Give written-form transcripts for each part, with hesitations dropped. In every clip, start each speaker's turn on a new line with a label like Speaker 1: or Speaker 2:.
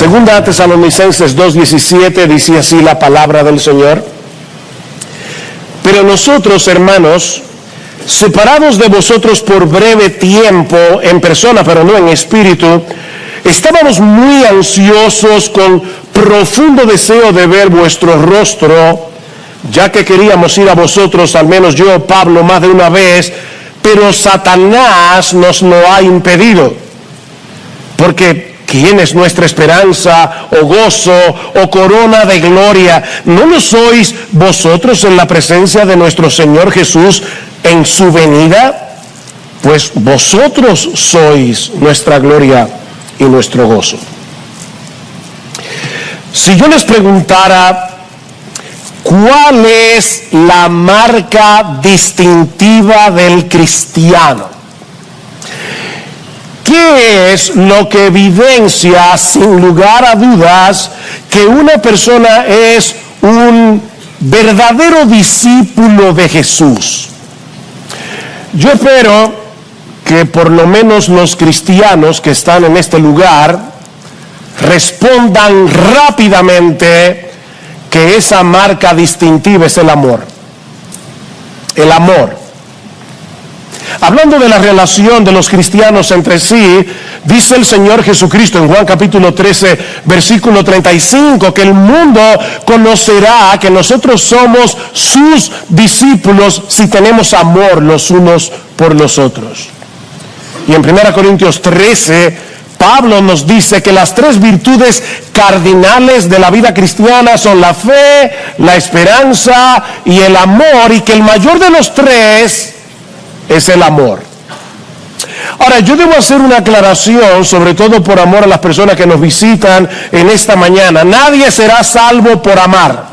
Speaker 1: Segunda Tesalonicenses 2:17 dice así la palabra del Señor: pero nosotros, hermanos, separados de vosotros por breve tiempo en persona, pero no en espíritu, estábamos muy ansiosos con profundo deseo de ver vuestro rostro, ya que queríamos ir a vosotros, al menos yo, Pablo, más de una vez, pero Satanás nos lo ha impedido. Porque ¿quién es nuestra esperanza, o gozo, o corona de gloria? ¿No lo sois vosotros en la presencia de nuestro Señor Jesús en su venida? Pues vosotros sois nuestra gloria y nuestro gozo. Si yo les preguntara ¿cuál es la marca distintiva del cristiano? ¿Qué es lo que evidencia sin lugar a dudas que una persona es un verdadero discípulo de Jesús? Yo espero que por lo menos los cristianos que están en este lugar respondan rápidamente que esa marca distintiva es el amor. El amor. Hablando de la relación de los cristianos entre sí, dice el Señor Jesucristo en Juan capítulo 13, versículo 35, que el mundo conocerá que nosotros somos sus discípulos si tenemos amor los unos por los otros. Y en 1 Corintios 13, Pablo nos dice que las tres virtudes cardinales de la vida cristiana son la fe, la esperanza y el amor, y que el mayor de los tres es el amor. Ahora, yo debo hacer una aclaración, sobre todo por amor a las personas que nos visitan en esta mañana. Nadie será salvo por amar.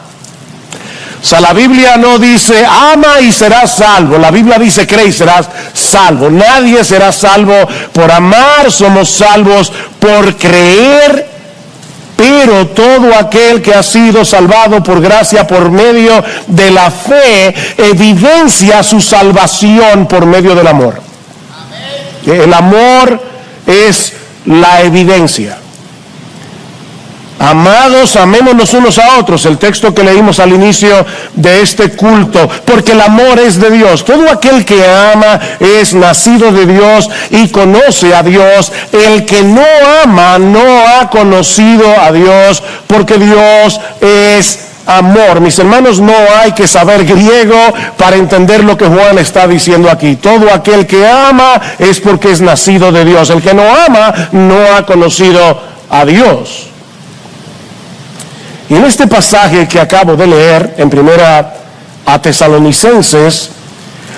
Speaker 1: O sea, la Biblia no dice ama y serás salvo. La Biblia dice cree y serás salvo. Nadie será salvo por amar. Somos salvos por creer. Pero todo aquel que ha sido salvado por gracia por medio de la fe evidencia su salvación por medio del amor. El amor es la evidencia. Amados, amémonos unos a otros, el texto que leímos al inicio de este culto, porque el amor es de Dios. Todo aquel que ama es nacido de Dios y conoce a Dios. El que no ama no ha conocido a Dios, porque Dios es amor. Mis hermanos, no hay que saber griego para entender lo que Juan está diciendo aquí. Todo aquel que ama es porque es nacido de Dios. El que no ama no ha conocido a Dios. Y en este pasaje que acabo de leer, en 1 Tesalonicenses,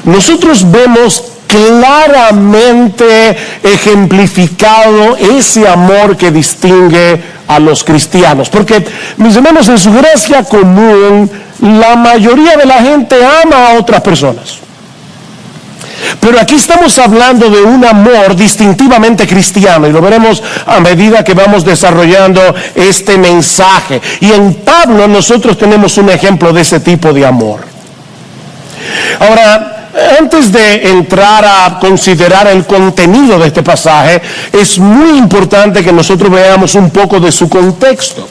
Speaker 1: nosotros vemos claramente ejemplificado ese amor que distingue a los cristianos. Porque, mis hermanos, en su gracia común, la mayoría de la gente ama a otras personas. Pero aquí estamos hablando de un amor distintivamente cristiano, y lo veremos a medida que vamos desarrollando este mensaje. Y en Pablo nosotros tenemos un ejemplo de ese tipo de amor. Ahora, antes de entrar a considerar el contenido de este pasaje, es muy importante que nosotros veamos un poco de su contexto.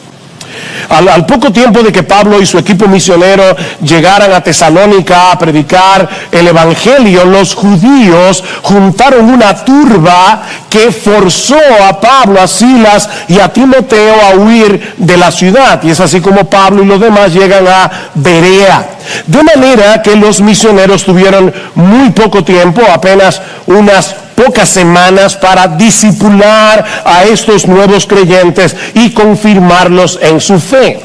Speaker 1: Al poco tiempo de que Pablo y su equipo misionero llegaran a Tesalónica a predicar el evangelio, los judíos juntaron una turba que forzó a Pablo, a Silas y a Timoteo a huir de la ciudad. Y es así como Pablo y los demás llegan a Berea. De manera que los misioneros tuvieron muy poco tiempo, apenas unas pocas semanas, para discipular a estos nuevos creyentes y confirmarlos en su fe.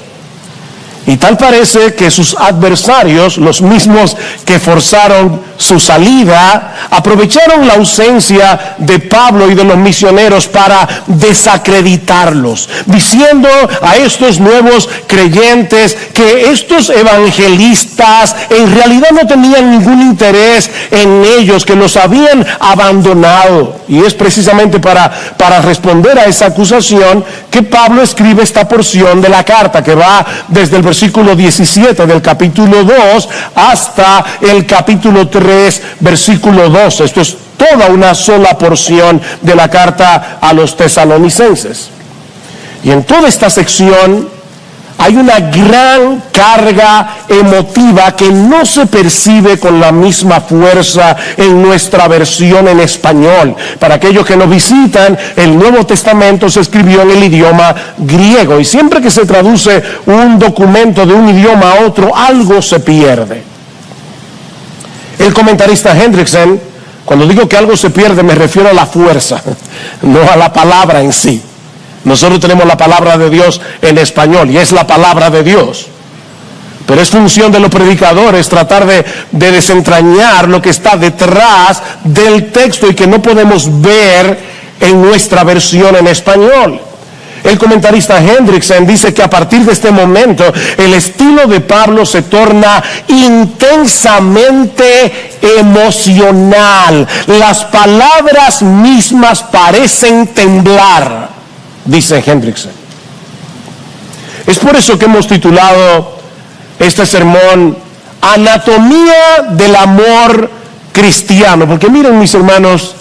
Speaker 1: Y tal parece que sus adversarios, los mismos que forzaron su salida, aprovecharon la ausencia de Pablo y de los misioneros para desacreditarlos, diciendo a estos nuevos creyentes que estos evangelistas en realidad no tenían ningún interés en ellos, que los habían abandonado. Y es precisamente para responder a esa acusación que Pablo escribe esta porción de la carta, que va desde el versículo 17 del capítulo 2 hasta el capítulo 3, versículo 12. Esto es toda una sola porción de la carta a los tesalonicenses. Y en toda esta sección hay una gran carga emotiva que no se percibe con la misma fuerza en nuestra versión en español. Para aquellos que nos visitan, el Nuevo Testamento se escribió en el idioma griego, y siempre que se traduce un documento de un idioma a otro, algo se pierde. El comentarista Hendrickson, cuando digo que algo se pierde, me refiero a la fuerza, no a la palabra en sí. Nosotros tenemos la palabra de Dios en español y es la palabra de Dios. Pero es función de los predicadores tratar de desentrañar lo que está detrás del texto y que no podemos ver en nuestra versión en español. El comentarista Hendrickson dice que a partir de este momento el estilo de Pablo se torna intensamente emocional. Las palabras mismas parecen temblar, dice Hendrickson. Es por eso que hemos titulado este sermón Anatomía del Amor Cristiano, porque miren, mis hermanos,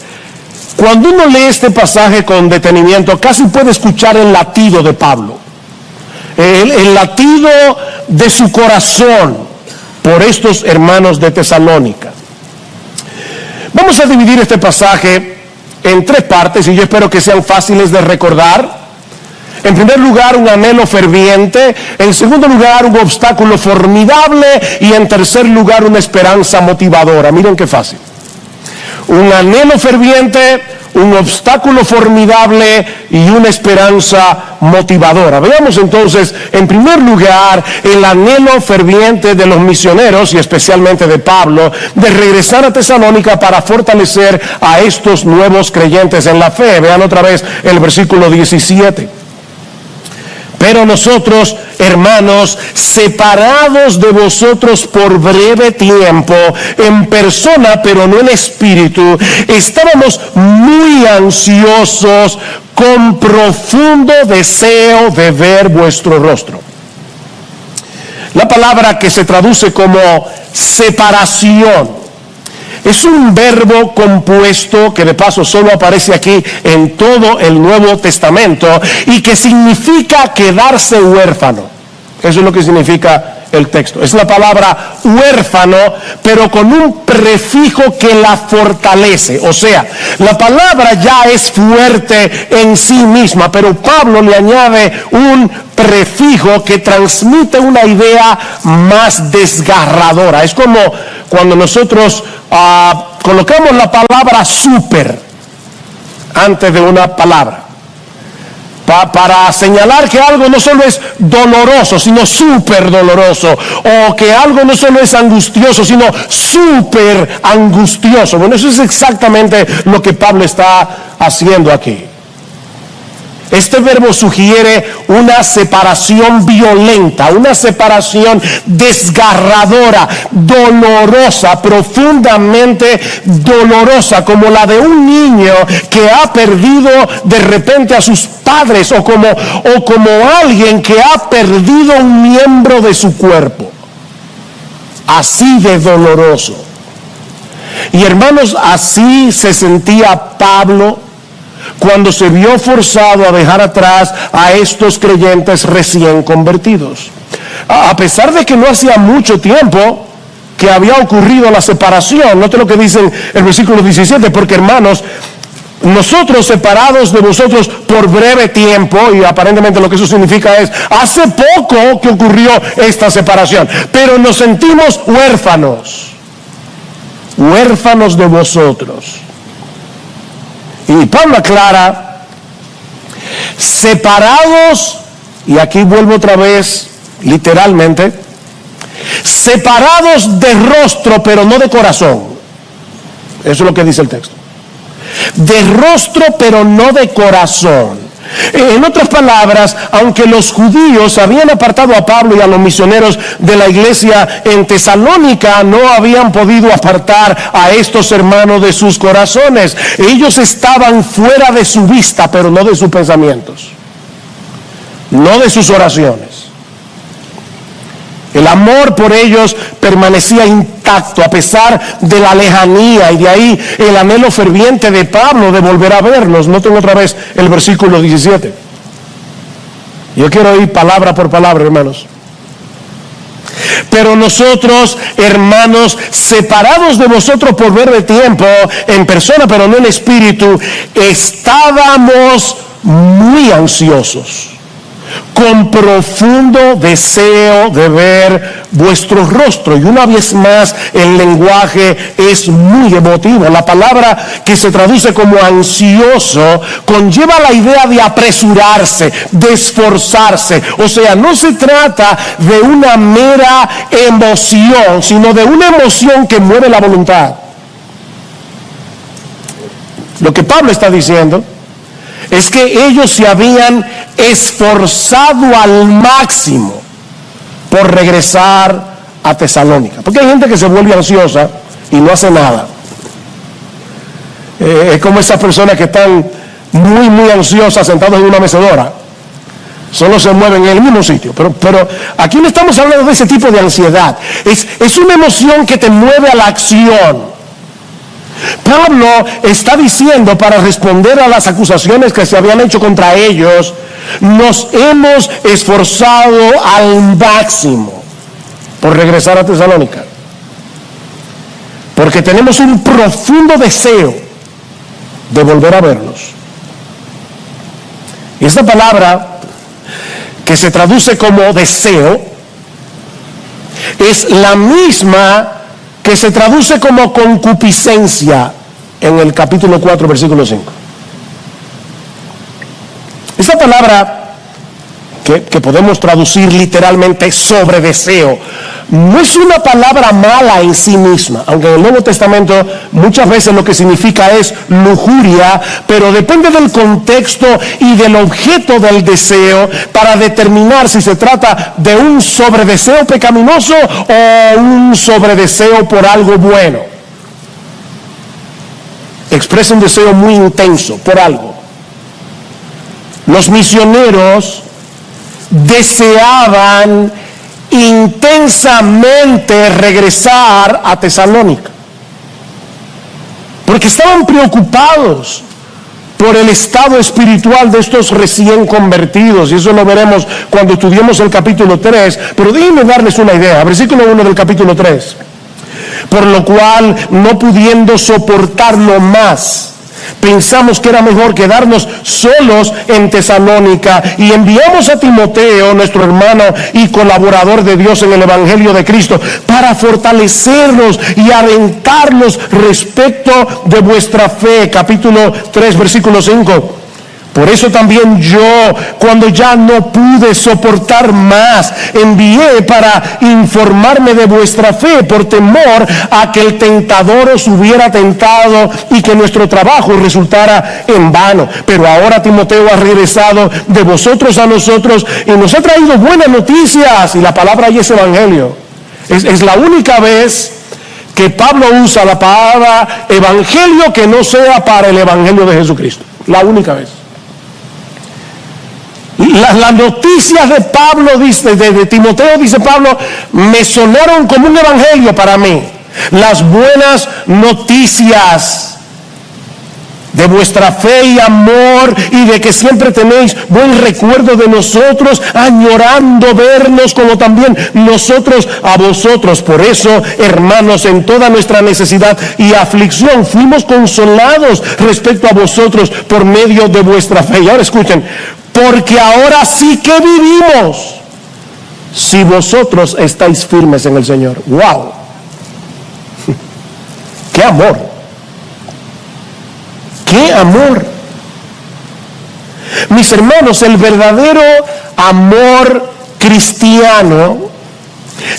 Speaker 1: cuando uno lee este pasaje con detenimiento, casi puede escuchar el latido de Pablo, el latido de su corazón por estos hermanos de Tesalónica. Vamos a dividir este pasaje en tres partes y yo espero que sean fáciles de recordar. En primer lugar, un anhelo ferviente. En segundo lugar, un obstáculo formidable. Y en tercer lugar, una esperanza motivadora. Miren qué fácil. Un anhelo ferviente, un obstáculo formidable y una esperanza motivadora. Veamos entonces, en primer lugar, el anhelo ferviente de los misioneros y especialmente de Pablo de regresar a Tesalónica para fortalecer a estos nuevos creyentes en la fe. Vean otra vez el versículo 17. Pero nosotros, hermanos, separados de vosotros por breve tiempo, en persona pero no en espíritu, estábamos muy ansiosos con profundo deseo de ver vuestro rostro. La palabra que se traduce como separación es un verbo compuesto que de paso solo aparece aquí en todo el Nuevo Testamento y que significa quedarse huérfano. Eso es lo que significa el texto. Es la palabra huérfano, pero con un prefijo que la fortalece. O sea, la palabra ya es fuerte en sí misma, pero Pablo le añade un prefijo que transmite una idea más desgarradora. Es como cuando nosotros colocamos la palabra super antes de una palabra, para señalar que algo no solo es doloroso, sino súper doloroso, o que algo no solo es angustioso, sino súper angustioso. Bueno, eso es exactamente lo que Pablo está haciendo aquí. Este verbo sugiere una separación violenta, una separación desgarradora, dolorosa, profundamente dolorosa, como la de un niño que ha perdido de repente a sus padres, o como alguien que ha perdido un miembro de su cuerpo. Así de doloroso. Y hermanos, así se sentía Pablo cuando se vio forzado a dejar atrás a estos creyentes recién convertidos. A pesar de que no hacía mucho tiempo que había ocurrido la separación, note lo que dice el versículo 17, porque hermanos, nosotros separados de vosotros por breve tiempo, y aparentemente lo que eso significa es, hace poco que ocurrió esta separación, pero nos sentimos huérfanos de vosotros. Y Pablo aclara, separados, y aquí vuelvo otra vez, literalmente, separados de rostro, pero no de corazón. Eso es lo que dice el texto. De rostro, pero no de corazón. En otras palabras, aunque los judíos habían apartado a Pablo y a los misioneros de la iglesia en Tesalónica, no habían podido apartar a estos hermanos de sus corazones. Ellos estaban fuera de su vista, pero no de sus pensamientos, no de sus oraciones. El amor por ellos permanecía intacto a pesar de la lejanía, y de ahí el anhelo ferviente de Pablo de volver a verlos. Noten otra vez el versículo 17. Yo quiero ir palabra por palabra, hermanos. Pero nosotros, hermanos, separados de vosotros por breve tiempo, en persona pero no en espíritu, estábamos muy ansiosos, con profundo deseo de ver vuestro rostro. Y una vez más, el lenguaje es muy emotivo. La palabra que se traduce como ansioso conlleva la idea de apresurarse, de esforzarse. O sea, no se trata de una mera emoción, sino de una emoción que mueve la voluntad. Lo que Pablo está diciendo es que ellos se habían esforzado al máximo por regresar a Tesalónica. Porque hay gente que se vuelve ansiosa y no hace nada. Es como esas personas que están muy ansiosas sentados en una mecedora. Solo se mueven en el mismo sitio. Pero aquí no estamos hablando de ese tipo de ansiedad. Es una emoción que te mueve a la acción. Pablo está diciendo, para responder a las acusaciones que se habían hecho contra ellos, nos hemos esforzado al máximo por regresar a Tesalónica, porque tenemos un profundo deseo de volver a verlos. Y esta palabra, que se traduce como deseo, es la misma que se traduce como concupiscencia en el capítulo 4, versículo 5. Esta palabra, que podemos traducir literalmente sobre deseo, no es una palabra mala en sí misma, aunque en el Nuevo Testamento muchas veces lo que significa es lujuria, pero depende del contexto y del objeto del deseo para determinar si se trata de un sobredeseo pecaminoso o un sobredeseo por algo bueno. Expresa un deseo muy intenso por algo. Los misioneros deseaban intensamente regresar a Tesalónica, porque estaban preocupados por el estado espiritual de estos recién convertidos, y eso lo veremos cuando estudiemos el capítulo 3, pero déjenme darles una idea. Versículo 1 del capítulo 3: por lo cual, no pudiendo soportarlo más, pensamos que era mejor quedarnos solos en Tesalónica, y enviamos a Timoteo, nuestro hermano y colaborador de Dios en el Evangelio de Cristo, para fortalecerlos y alentarlos respecto de vuestra fe. Capítulo 3, versículo 5. Por eso también yo, cuando ya no pude soportar más, envié para informarme de vuestra fe, por temor a que el tentador os hubiera tentado y que nuestro trabajo resultara en vano. Pero ahora Timoteo ha regresado de vosotros a nosotros y nos ha traído buenas noticias, y la palabra ahí es evangelio. Es la única vez que Pablo usa la palabra evangelio que no sea para el evangelio de Jesucristo. La única vez. Las noticias de Pablo, de Timoteo, dice Pablo, me sonaron como un evangelio para mí. Las buenas noticias de vuestra fe y amor, y de que siempre tenéis buen recuerdo de nosotros, añorando vernos como también nosotros a vosotros. Por eso, hermanos, en toda nuestra necesidad y aflicción fuimos consolados respecto a vosotros por medio de vuestra fe. Y ahora escuchen: porque ahora sí que vivimos, si vosotros estáis firmes en el Señor. ¡Wow! ¡Qué amor! ¡Qué amor! Mis hermanos, el verdadero amor cristiano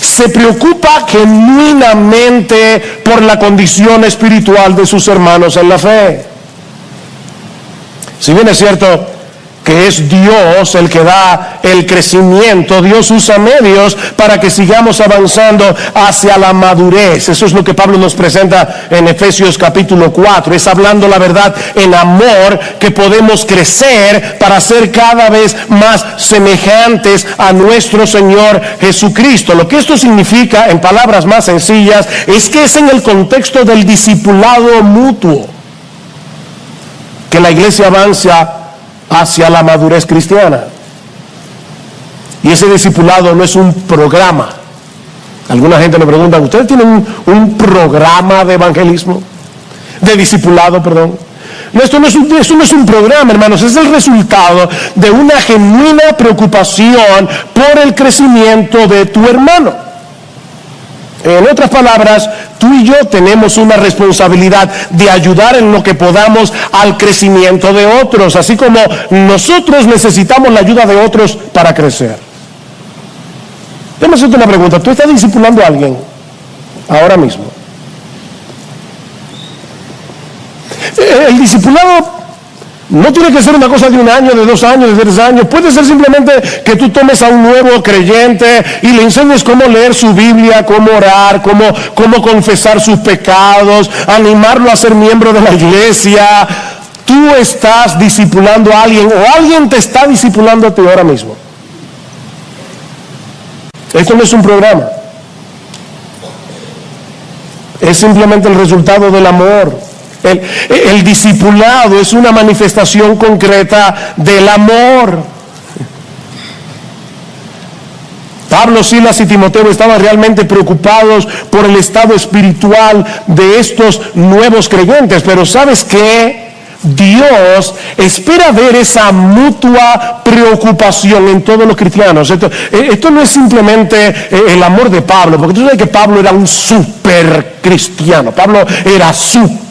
Speaker 1: se preocupa genuinamente por la condición espiritual de sus hermanos en la fe. Si bien es cierto que es Dios el que da el crecimiento, Dios usa medios para que sigamos avanzando hacia la madurez. Eso es lo que Pablo nos presenta en Efesios capítulo 4. Es hablando la verdad en amor que podemos crecer para ser cada vez más semejantes a nuestro Señor Jesucristo. Lo que esto significa, en palabras más sencillas, es que es en el contexto del discipulado mutuo que la iglesia avanza hacia la madurez cristiana. Y ese discipulado no es un programa. Alguna gente me pregunta, ¿ustedes tienen un programa de evangelismo? De discipulado, perdón. No, esto no es un programa, hermanos, es el resultado de una genuina preocupación por el crecimiento de tu hermano. En otras palabras, tú y yo tenemos una responsabilidad de ayudar en lo que podamos al crecimiento de otros, así como nosotros necesitamos la ayuda de otros para crecer. Déjame hacerte una pregunta, ¿tú estás discipulando a alguien ahora mismo? El discipulado no tiene que ser una cosa de 1 año, de 2 años, de 3 años. Puede ser simplemente que tú tomes a un nuevo creyente y le enseñes cómo leer su Biblia, cómo orar, cómo confesar sus pecados, animarlo a ser miembro de la iglesia. Tú estás discipulando a alguien o alguien te está discipulando a ti ahora mismo. Esto no es un programa. Es simplemente el resultado del amor. El discipulado es una manifestación concreta del amor. Pablo, Silas y Timoteo estaban realmente preocupados por el estado espiritual de estos nuevos creyentes, pero ¿sabes qué? Dios espera ver esa mutua preocupación en todos los cristianos. Esto no es simplemente el amor de Pablo, porque tú sabes que Pablo era un súper cristiano, Pablo era súper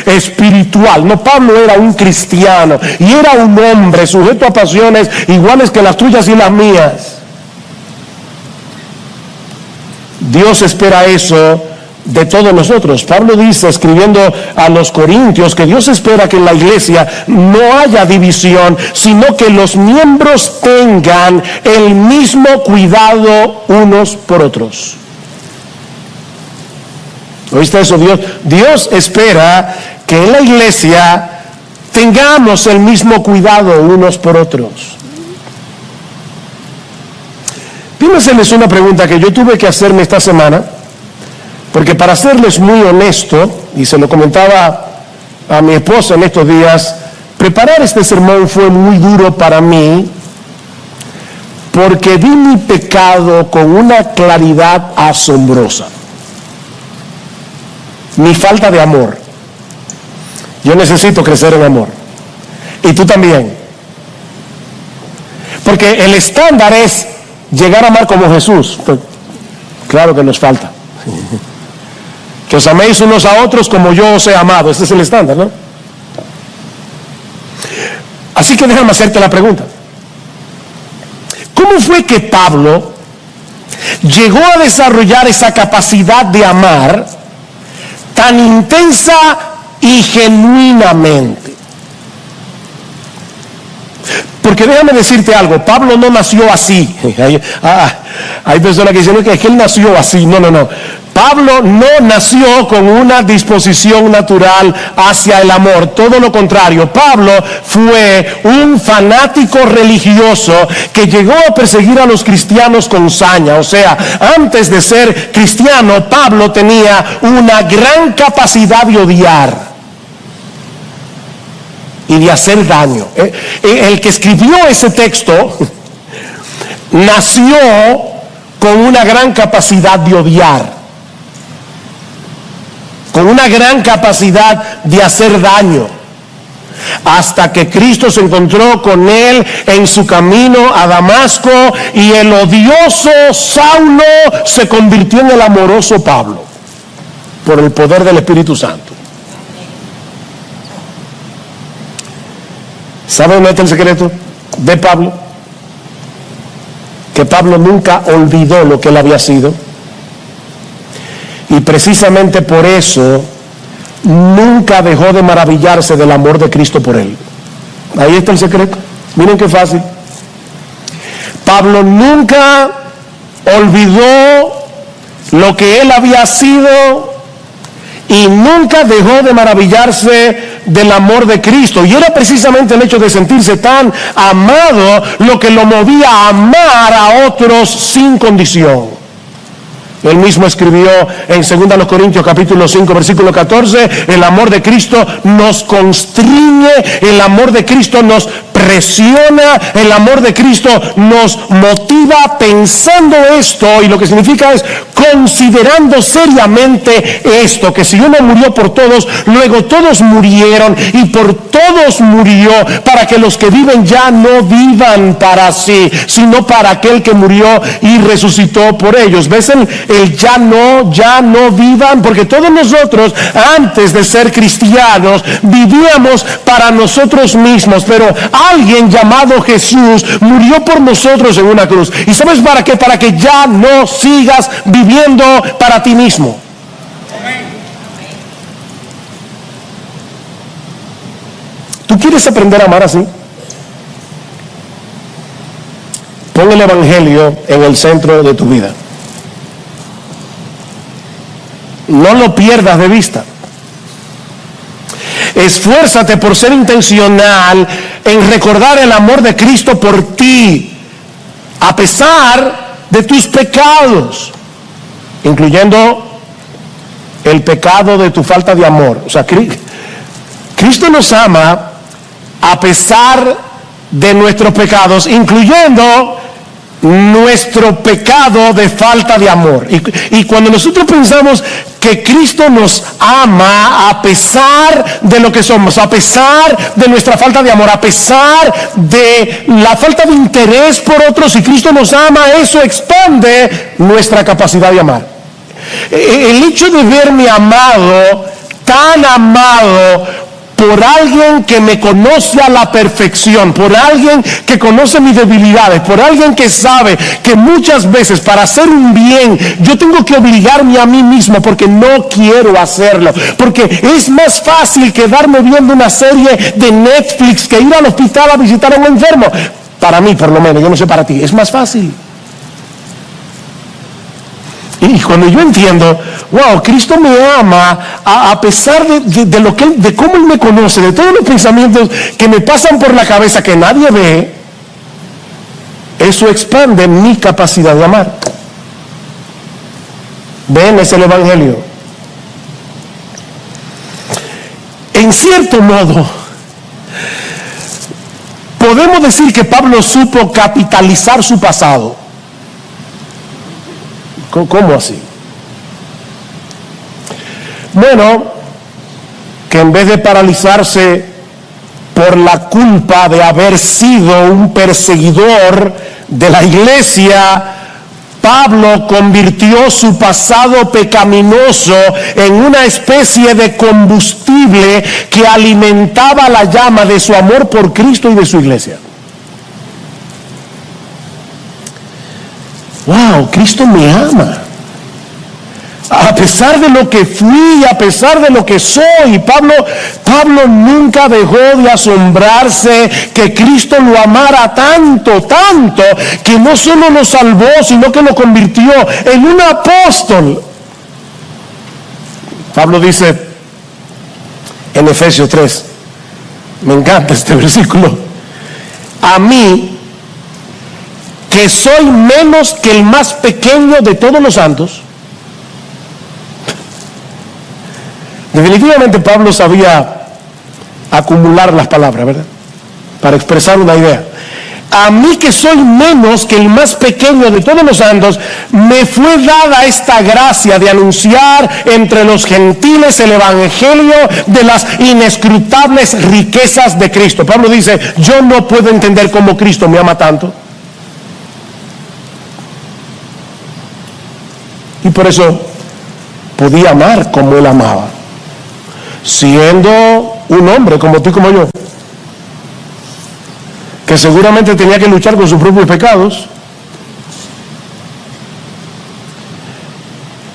Speaker 1: espiritual. No, Pablo era un cristiano y era un hombre sujeto a pasiones iguales que las tuyas y las mías. Dios espera eso de todos nosotros. Pablo dice, escribiendo a los Corintios, que Dios espera que en la iglesia no haya división, sino que los miembros tengan el mismo cuidado unos por otros. ¿Oíste eso? Dios espera que en la iglesia tengamos el mismo cuidado unos por otros. Fíjense una pregunta que yo tuve que hacerme esta semana, porque para serles muy honesto, y se lo comentaba a mi esposa en estos días, preparar este sermón fue muy duro para mí, porque vi mi pecado con una claridad asombrosa. Mi falta de amor. Yo necesito crecer en amor. Y tú también. Porque el estándar es llegar a amar como Jesús. Pues, claro que nos falta. Que os améis unos a otros como yo os he amado. Ese es el estándar, ¿no? Así que déjame hacerte la pregunta. ¿Cómo fue que Pablo llegó a desarrollar esa capacidad de amar tan intensa y genuinamente? Porque déjame decirte algo, Pablo no nació así. Hay personas que dicen que él nació así. No. Pablo no nació con una disposición natural hacia el amor. Todo lo contrario, Pablo fue un fanático religioso que llegó a perseguir a los cristianos con saña. O sea, antes de ser cristiano, Pablo tenía una gran capacidad de odiar y de hacer daño. El que escribió ese texto nació con una gran capacidad de odiar, con una gran capacidad de hacer daño, hasta que Cristo se encontró con él en su camino a Damasco y el odioso Saulo se convirtió en el amoroso Pablo por el poder del Espíritu Santo. ¿Sabe dónde está el secreto de Pablo? Que Pablo nunca olvidó lo que él había sido. Y precisamente por eso nunca dejó de maravillarse del amor de Cristo por él. Ahí está el secreto. Miren qué fácil. Pablo nunca olvidó lo que él había sido y nunca dejó de maravillarse del amor de Cristo. Y era precisamente el hecho de sentirse tan amado lo que lo movía a amar a otros sin condición. Él mismo escribió en 2 Corintios capítulo 5 versículo 14, el amor de Cristo nos constriñe, el amor de Cristo nos presiona, el amor de Cristo nos motiva pensando esto, y lo que significa es considerando seriamente esto, que si uno murió por todos, luego todos murieron y por todos murió, para que los que viven ya no vivan para sí, sino para aquel que murió y resucitó por ellos. ¿Ves el ya no vivan? Porque todos nosotros antes de ser cristianos vivíamos para nosotros mismos, pero alguien llamado Jesús murió por nosotros en una cruz. ¿Y sabes para qué? Para que ya no sigas viviendo para ti mismo. ¿Tú quieres aprender a amar así? Pon el Evangelio en el centro de tu vida. No lo pierdas de vista. Esfuérzate por ser intencional en recordar el amor de Cristo por ti, a pesar de tus pecados, incluyendo el pecado de tu falta de amor. O sea, Cristo nos ama a pesar de nuestros pecados, incluyendo nuestro pecado de falta de amor. Y cuando nosotros pensamos que Cristo nos ama a pesar de lo que somos, a pesar de nuestra falta de amor, a pesar de la falta de interés por otros, y Cristo nos ama, eso expande nuestra capacidad de amar. El hecho de verme amado, tan amado, por alguien que me conoce a la perfección, por alguien que conoce mis debilidades, por alguien que sabe que muchas veces para hacer un bien yo tengo que obligarme a mí mismo porque no quiero hacerlo, porque es más fácil quedarme viendo una serie de Netflix que ir al hospital a visitar a un enfermo. Para mí, por lo menos, yo no sé para ti, es más fácil. Y cuando yo entiendo, wow, Cristo me ama a pesar de lo que de cómo Él me conoce, de todos los pensamientos que me pasan por la cabeza que nadie ve, eso expande mi capacidad de amar. Ven, es el Evangelio. En cierto modo, podemos decir que Pablo supo capitalizar su pasado. ¿Cómo así? Bueno, que en vez de paralizarse por la culpa de haber sido un perseguidor de la iglesia, Pablo convirtió su pasado pecaminoso en una especie de combustible que alimentaba la llama de su amor por Cristo y de su iglesia. Wow, Cristo me ama. A pesar de lo que fui, a pesar de lo que soy, Pablo nunca dejó de asombrarse que Cristo lo amara tanto, que no solo lo salvó, sino que lo convirtió en un apóstol. Pablo dice en Efesios 3, me encanta este versículo: a mí, que soy menos que el más pequeño de todos los santos. Definitivamente Pablo sabía acumular las palabras, ¿verdad? Para expresar una idea. A mí, que soy menos que el más pequeño de todos los santos, me fue dada esta gracia de anunciar entre los gentiles el evangelio de las inescrutables riquezas de Cristo. Pablo dice, yo no puedo entender cómo Cristo me ama tanto. Y por eso podía amar como Él amaba, siendo un hombre como tú y como yo, que seguramente tenía que luchar con sus propios pecados.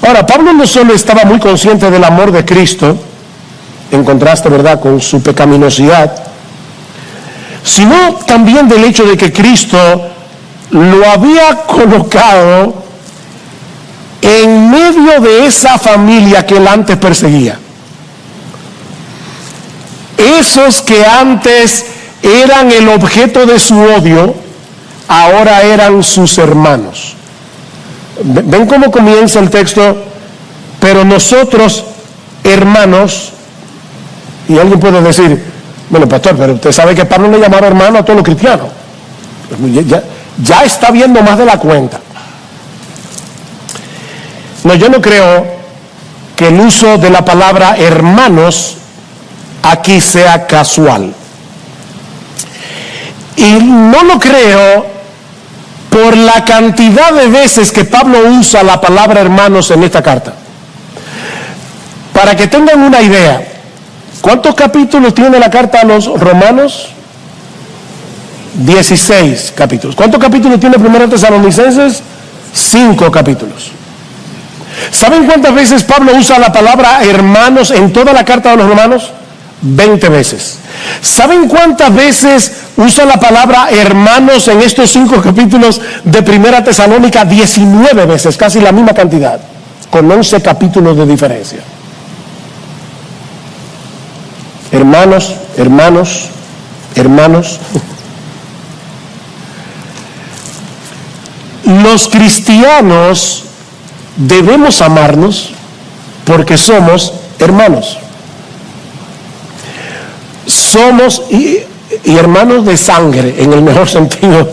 Speaker 1: Ahora, Pablo no solo estaba muy consciente del amor de Cristo, en contraste, ¿verdad?, con su pecaminosidad, sino también del hecho de que Cristo lo había colocado en medio de esa familia que él antes perseguía. Esos que antes eran el objeto de su odio, ahora eran sus hermanos. Ven cómo comienza el texto, pero nosotros, hermanos, y alguien puede decir, bueno, pastor, pero usted sabe que Pablo le llamaba hermano a todos los cristianos. Ya está viendo más de la cuenta. No, yo no creo que el uso de la palabra hermanos aquí sea casual. Y no lo creo por la cantidad de veces que Pablo usa la palabra hermanos en esta carta. Para que tengan una idea, ¿cuántos capítulos tiene la carta a los romanos? 16 capítulos. ¿Cuántos capítulos tiene Primera Tesalonicenses? 5 capítulos. ¿Saben cuántas veces Pablo usa la palabra hermanos en toda la carta de los romanos? 20 veces. ¿Saben cuántas veces usa la palabra hermanos en estos 5 capítulos de Primera Tesalónica? 19 veces, casi la misma cantidad, con 11 capítulos de diferencia. Hermanos, hermanos, hermanos. Los cristianos debemos amarnos porque somos hermanos. Somos y hermanos de sangre, en el mejor sentido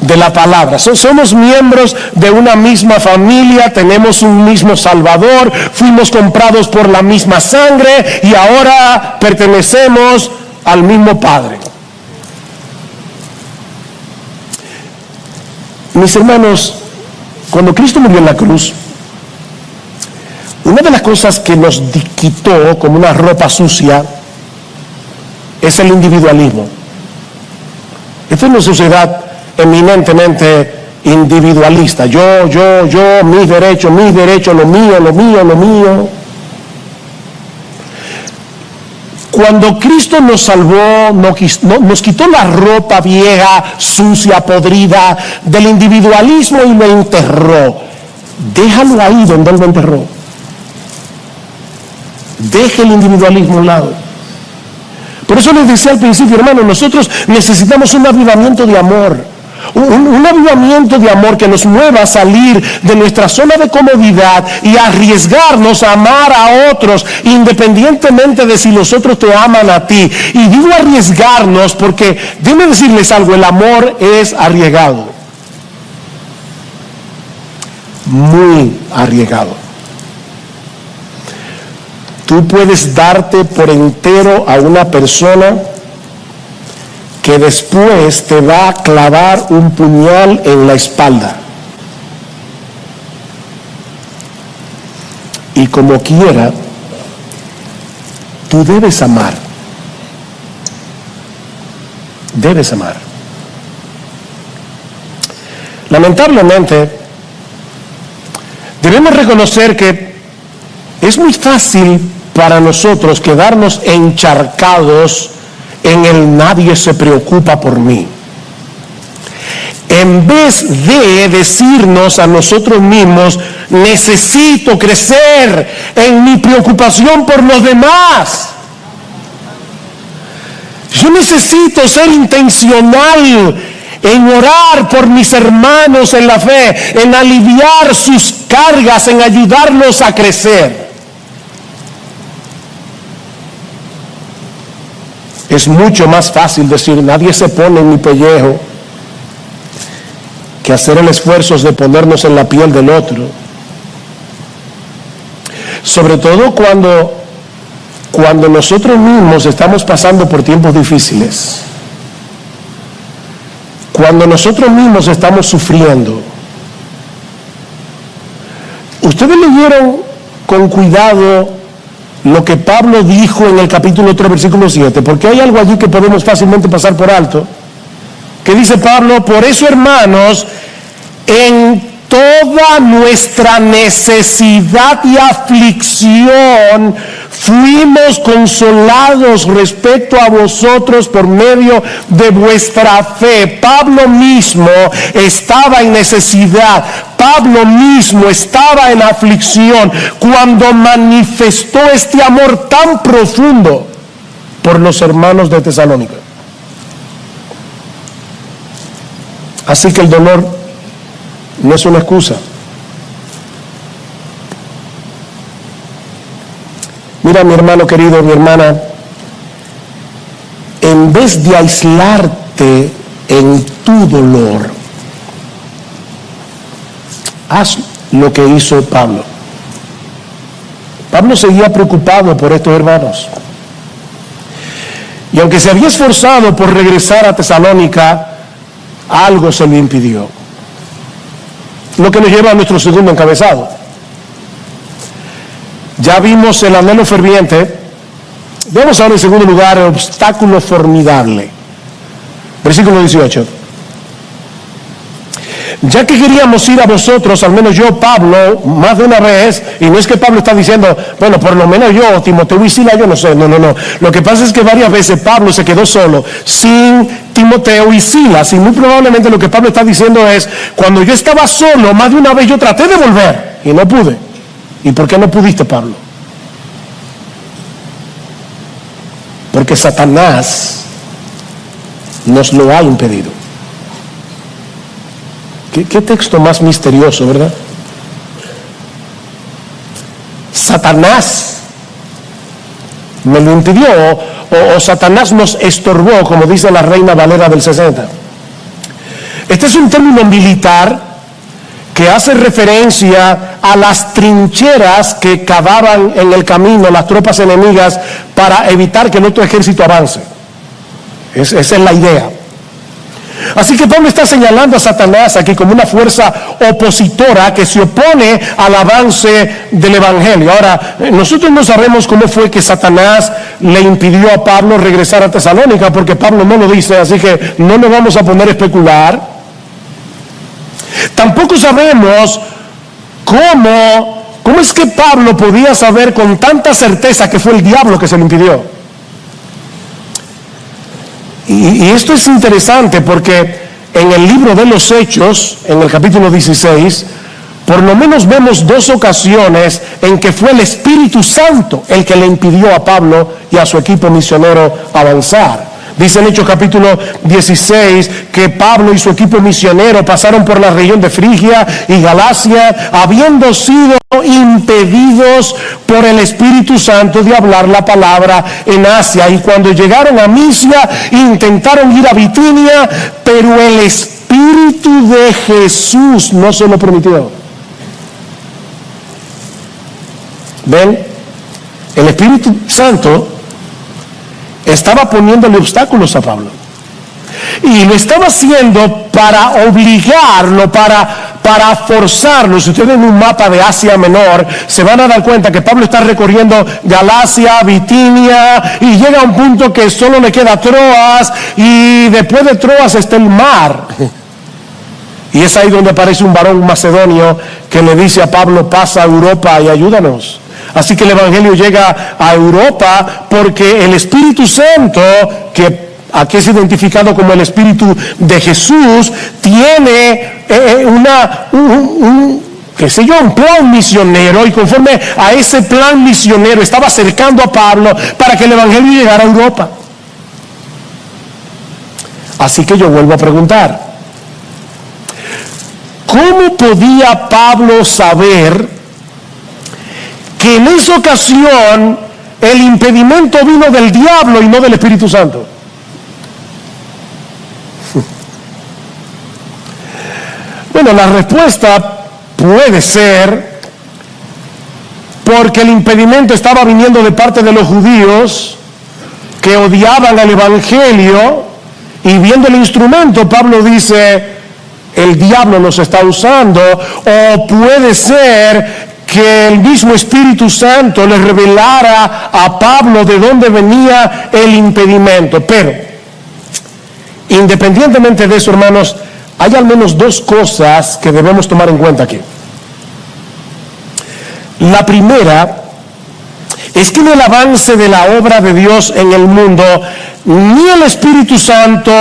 Speaker 1: de la palabra. Somos miembros de una misma familia, tenemos un mismo Salvador, fuimos comprados por la misma sangre y ahora pertenecemos al mismo Padre. Mis hermanos, cuando Cristo murió en la cruz, una de las cosas que nos quitó como una ropa sucia es el individualismo. Esta es una sociedad eminentemente individualista. Yo, mis derechos, lo mío. Cuando Cristo nos salvó, nos quitó la ropa vieja, sucia, podrida del individualismo y lo enterró. Déjalo ahí donde Él lo enterró. Deje el individualismo a un lado. Por eso les decía al principio, hermano, nosotros necesitamos un avivamiento de amor. Un avivamiento de amor que nos mueva a salir de nuestra zona de comodidad y arriesgarnos a amar a otros, independientemente de si los otros te aman a ti. Y digo arriesgarnos porque, déjenme decirles algo, el amor es arriesgado. Muy arriesgado. Tú puedes darte por entero a una persona que después te va a clavar un puñal en la espalda. Y como quiera, tú debes amar. Debes amar. Lamentablemente, debemos reconocer que es muy fácil para nosotros quedarnos encharcados en el nadie se preocupa por mí. En vez de decirnos a nosotros mismos, necesito crecer en mi preocupación por los demás. Yo necesito ser intencional en orar por mis hermanos en la fe, en aliviar sus cargas, en ayudarlos a crecer. Es mucho más fácil decir, nadie se pone en mi pellejo, que hacer el esfuerzo de ponernos en la piel del otro. Sobre todo cuando nosotros mismos estamos pasando por tiempos difíciles. Cuando nosotros mismos estamos sufriendo. Ustedes leyeron con cuidado lo que Pablo dijo en el capítulo 3, versículo 7, porque hay algo allí que podemos fácilmente pasar por alto, que dice Pablo, por eso, hermanos, en toda nuestra necesidad y aflicción fuimos consolados respecto a vosotros por medio de vuestra fe. Pablo mismo estaba en necesidad. Pablo mismo estaba en aflicción cuando manifestó este amor tan profundo por los hermanos de Tesalónica. Así que el dolor no es una excusa. Mira, mi hermano querido, mi hermana, en vez de aislarte en tu dolor, haz lo que hizo Pablo. Pablo seguía preocupado por estos hermanos. Y aunque se había esforzado por regresar a Tesalónica, algo se lo impidió. Lo que nos lleva a nuestro segundo encabezado. Ya vimos el anhelo ferviente. Vemos ahora en segundo lugar el obstáculo formidable. Versículo 18. Ya que queríamos ir a vosotros, al menos yo, Pablo, más de una vez, y no es que Pablo está diciendo, bueno, por lo menos yo, Timoteo y Sila, yo no sé, no. Lo que pasa es que varias veces Pablo se quedó solo, sin Timoteo y Silas, y muy probablemente lo que Pablo está diciendo es, cuando yo estaba solo, más de una vez yo traté de volver, y no pude. ¿Y por qué no pudiste, Pablo? Porque Satanás nos lo ha impedido. ¿Qué texto más misterioso, verdad? Satanás me lo impidió, o Satanás nos estorbó, como dice la Reina Valera del 60. Este es un término militar que hace referencia a las trincheras que cavaban en el camino las tropas enemigas para evitar que el otro ejército avance. Esa es la idea. Así que Pablo está señalando a Satanás aquí como una fuerza opositora que se opone al avance del Evangelio. Ahora, nosotros no sabemos cómo fue que Satanás le impidió a Pablo regresar a Tesalónica, porque Pablo no lo dice, así que no nos vamos a poner a especular. Tampoco sabemos cómo es que Pablo podía saber con tanta certeza que fue el diablo que se lo impidió. Y esto es interesante porque en el libro de los Hechos, en el capítulo 16, por lo menos vemos dos ocasiones en que fue el Espíritu Santo el que le impidió a Pablo y a su equipo misionero avanzar. Dice en Hechos capítulo 16 que Pablo y su equipo misionero pasaron por la región de Frigia y Galacia, habiendo sido impedidos por el Espíritu Santo de hablar la palabra en Asia. Y cuando llegaron a Misia, intentaron ir a Bitinia, pero el Espíritu de Jesús no se lo permitió. ¿Ven? El Espíritu Santo estaba poniéndole obstáculos a Pablo. Y lo estaba haciendo para obligarlo, para forzarlo. Si ustedes ven un mapa de Asia Menor, se van a dar cuenta que Pablo está recorriendo Galacia, Bitinia, y llega a un punto que solo le queda Troas, y después de Troas está el mar. Y es ahí donde aparece un varón macedonio que le dice a Pablo, pasa a Europa y ayúdanos. Así que el Evangelio llega a Europa porque el Espíritu Santo, que aquí es identificado como el Espíritu de Jesús, tiene un plan misionero, y conforme a ese plan misionero estaba acercando a Pablo para que el Evangelio llegara a Europa. Así que yo vuelvo a preguntar, ¿cómo podía Pablo saber que en esa ocasión el impedimento vino del diablo y no del Espíritu Santo? Bueno, la respuesta puede ser porque el impedimento estaba viniendo de parte de los judíos que odiaban al Evangelio, y viendo el instrumento, Pablo dice, el diablo nos está usando. O puede ser que el mismo Espíritu Santo le revelara a Pablo de dónde venía el impedimento. Pero, independientemente de eso, hermanos, hay al menos dos cosas que debemos tomar en cuenta aquí. La primera es que en el avance de la obra de Dios en el mundo, ni el Espíritu Santo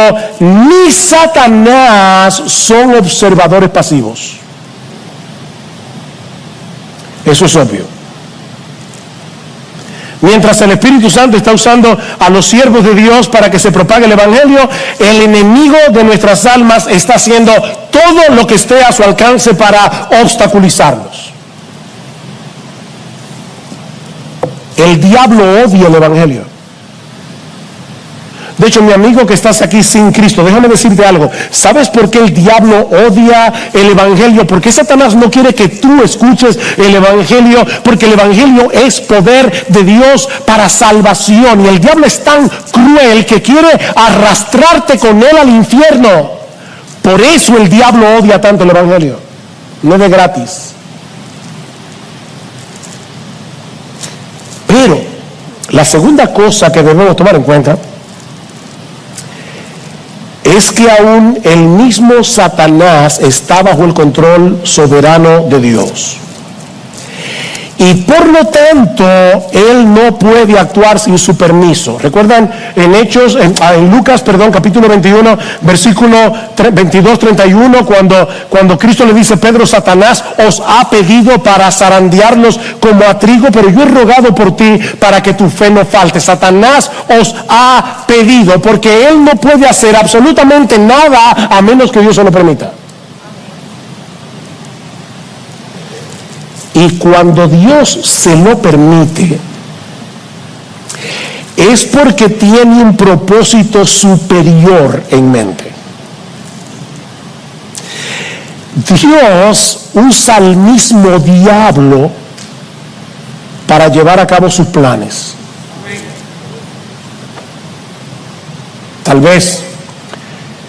Speaker 1: ni Satanás son observadores pasivos. Eso es obvio. Mientras el Espíritu Santo está usando a los siervos de Dios para que se propague el Evangelio, el enemigo de nuestras almas está haciendo todo lo que esté a su alcance para obstaculizarlos. El diablo odia el evangelio. De hecho, mi amigo que estás aquí sin Cristo, déjame decirte algo. ¿Sabes por qué el diablo odia el evangelio? Porque Satanás no quiere que tú escuches el evangelio, porque el evangelio es poder de Dios para salvación. Y el diablo es tan cruel que quiere arrastrarte con él al infierno. Por eso el diablo odia tanto el evangelio. No de gratis. Pero la segunda cosa que debemos tomar en cuenta es que aún el mismo Satanás está bajo el control soberano de Dios. Y por lo tanto, él no puede actuar sin su permiso. ¿Recuerdan en Lucas, capítulo 21, versículo 22-31, cuando Cristo le dice a Pedro, Satanás os ha pedido para zarandearlos como a trigo, pero yo he rogado por ti para que tu fe no falte. Satanás os ha pedido, porque él no puede hacer absolutamente nada a menos que Dios se lo permita. Y cuando Dios se lo permite, es porque tiene un propósito superior en mente. Dios usa al mismo diablo para llevar a cabo sus planes. Tal vez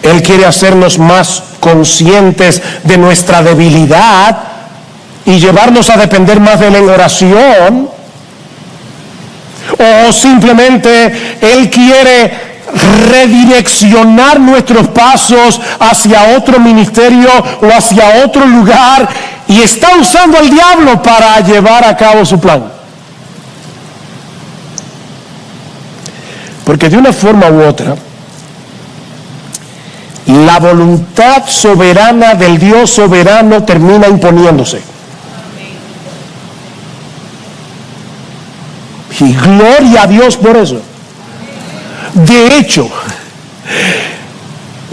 Speaker 1: Él quiere hacernos más conscientes de nuestra debilidad y llevarnos a depender más de Él en oración, o simplemente Él quiere redireccionar nuestros pasos hacia otro ministerio o hacia otro lugar, y está usando al diablo para llevar a cabo su plan. Porque de una forma u otra, la voluntad soberana del Dios soberano termina imponiéndose. Y gloria a Dios por eso. De hecho,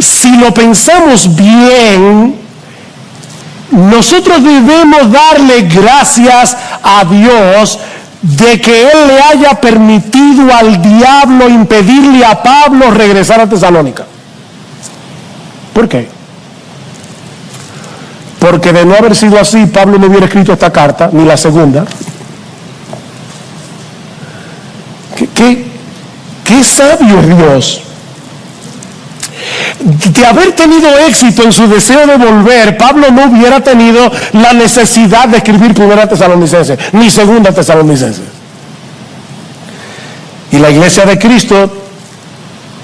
Speaker 1: si lo pensamos bien, nosotros debemos darle gracias a Dios de que Él le haya permitido al diablo impedirle a Pablo regresar a Tesalónica. ¿Por qué? Porque de no haber sido así, Pablo no hubiera escrito esta carta, ni la segunda. ¿Qué sabio Dios? De haber tenido éxito en su deseo de volver, Pablo no hubiera tenido la necesidad de escribir Primera Tesalonicenses, ni Segunda Tesalonicenses. Y la iglesia de Cristo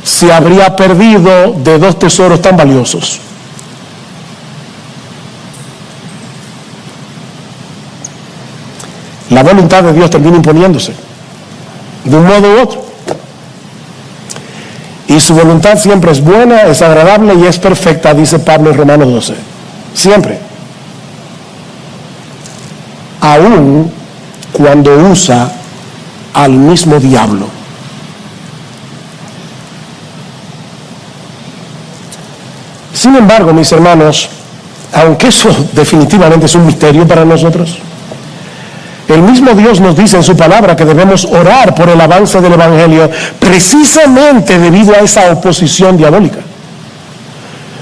Speaker 1: se habría perdido de dos tesoros tan valiosos. La voluntad de Dios termina imponiéndose de un modo u otro, y su voluntad siempre es buena, es agradable y es perfecta, dice Pablo en Romanos 12, siempre, aun cuando usa al mismo diablo. Sin embargo, mis hermanos, aunque eso definitivamente es un misterio para nosotros, el mismo Dios nos dice en su palabra que debemos orar por el avance del evangelio precisamente debido a esa oposición diabólica.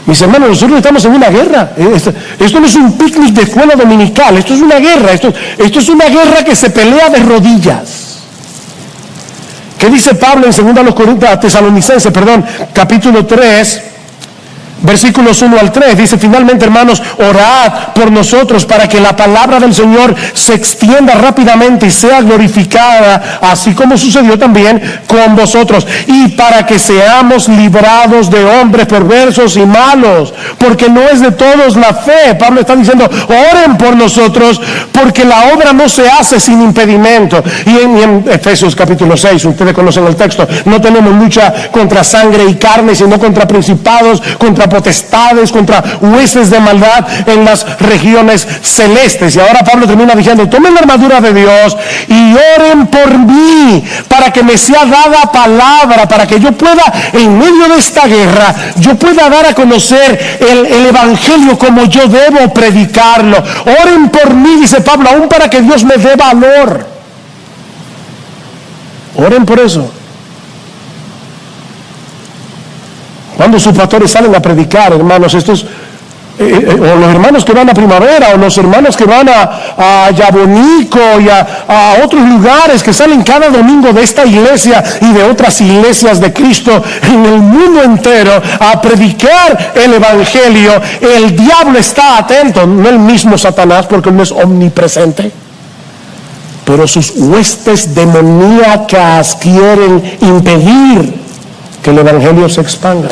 Speaker 1: Mis hermanos, nosotros estamos en una guerra. Esto no es un picnic de escuela dominical, esto es una guerra. Esto es una guerra que se pelea de rodillas. ¿Qué dice Pablo en 2 Tesalonicenses, capítulo 3? Versículos 1 al 3, dice: finalmente, hermanos, orad por nosotros para que la palabra del Señor se extienda rápidamente y sea glorificada, así como sucedió también con vosotros, y para que seamos librados de hombres perversos y malos, porque no es de todos la fe. Pablo está diciendo: oren por nosotros, porque la obra no se hace sin impedimento. Y en Efesios capítulo 6, ustedes conocen el texto, no tenemos lucha contra sangre y carne, sino contra principados, contra potestades, contra huestes de maldad en las regiones celestes. Y ahora Pablo termina diciendo: tomen la armadura de Dios y oren por mí, para que me sea dada palabra, para que yo pueda, en medio de esta guerra, yo pueda dar a conocer el evangelio como yo debo predicarlo. Oren por mí, dice Pablo, aún para que Dios me dé valor. Oren por eso. Cuando sus pastores salen a predicar, hermanos, estos o los hermanos que van a Primavera, o los hermanos que van a Yabonico y a otros lugares, que salen cada domingo de esta iglesia y de otras iglesias de Cristo en el mundo entero a predicar el evangelio, el diablo está atento, no el mismo Satanás, porque no es omnipresente, pero sus huestes demoníacas quieren impedir que el evangelio se expanda.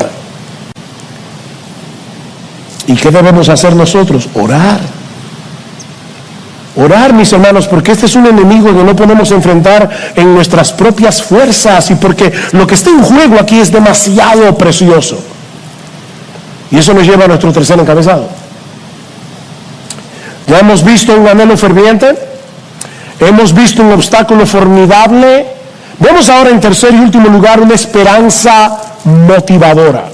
Speaker 1: ¿Y qué debemos hacer nosotros? Orar. Orar, mis hermanos, porque este es un enemigo que no podemos enfrentar en nuestras propias fuerzas, y porque lo que está en juego aquí es demasiado precioso. Y eso nos lleva a nuestro tercer encabezado. Ya hemos visto un anhelo ferviente, hemos visto un obstáculo formidable. Vemos ahora, en tercer y último lugar, una esperanza motivadora.